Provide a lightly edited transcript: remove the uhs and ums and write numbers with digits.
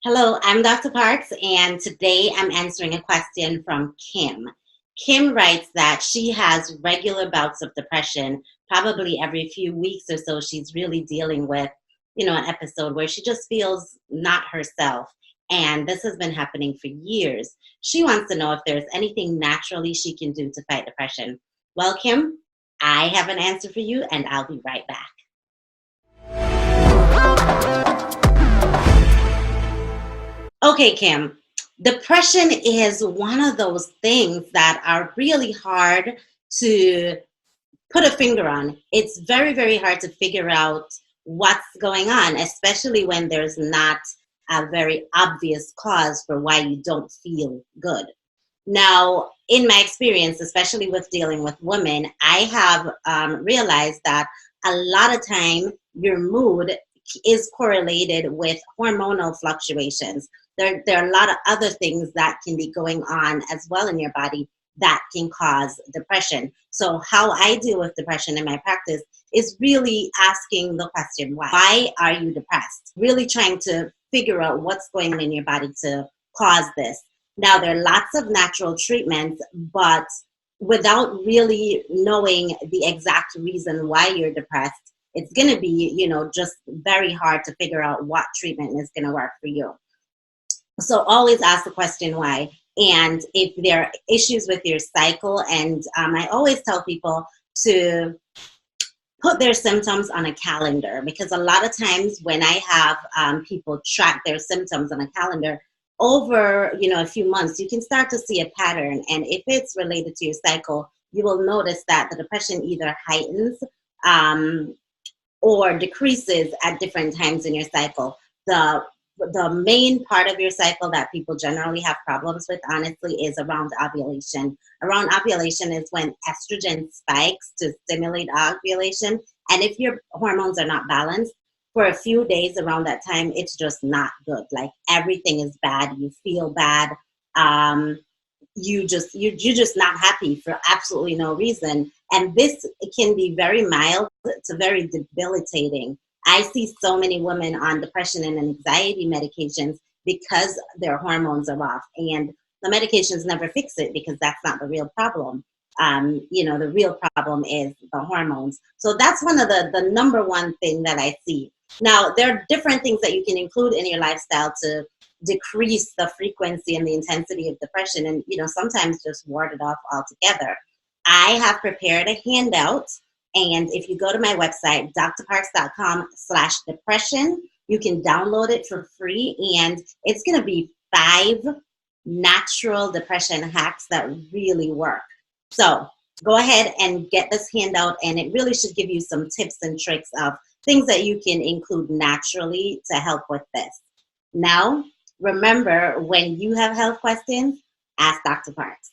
Hello, I'm Dr. Parks, and today I'm answering a question from Kim. Kim writes that she has regular bouts of depression, probably every few weeks or so. She's really dealing with, an episode where she just feels not herself. And this has been happening for years. She wants to know if there's anything naturally she can do to fight depression. Well, Kim, I have an answer for you, and I'll be right back. Okay, Kim. Depression is one of those things that are really hard to put a finger on. It's very, very hard to figure out what's going on, especially when there's not a very obvious cause for why you don't feel good. Now, in my experience, especially with dealing with women, I have realized that a lot of time your mood is correlated with hormonal fluctuations. There are a lot of other things that can be going on as well in your body that can cause depression. So how I deal with depression in my practice is really asking the question, why? Why are you depressed? Really trying to figure out what's going on in your body to cause this. Now, there are lots of natural treatments, but without really knowing the exact reason why you're depressed, it's going to be, just very hard to figure out what treatment is going to work for you. So always ask the question why. And if there are issues with your cycle, and I always tell people to put their symptoms on a calendar, because a lot of times when I have people track their symptoms on a calendar over a few months, you can start to see a pattern. And if it's related to your cycle, you will notice that the depression either heightens or decreases at different times in your cycle. The main part of your cycle that people generally have problems with, honestly, is around ovulation. Around ovulation is when estrogen spikes to stimulate ovulation. And if your hormones are not balanced, for a few days around that time, it's just not good. Like everything is bad. You feel bad. You're just not happy for absolutely no reason. And this can be very mild to very debilitating. I see so many women on depression and anxiety medications because their hormones are off, and the medications never fix it because that's not the real problem. The real problem is the hormones. So that's one of the number one thing that I see. Now, there are different things that you can include in your lifestyle to decrease the frequency and the intensity of depression, and sometimes just ward it off altogether. I have prepared a handout. And if you go to my website, drparks.com/depression, you can download it for free. And it's going to be 5 natural depression hacks that really work. So go ahead and get this handout. And it really should give you some tips and tricks of things that you can include naturally to help with this. Now, remember, when you have health questions, ask Dr. Parks.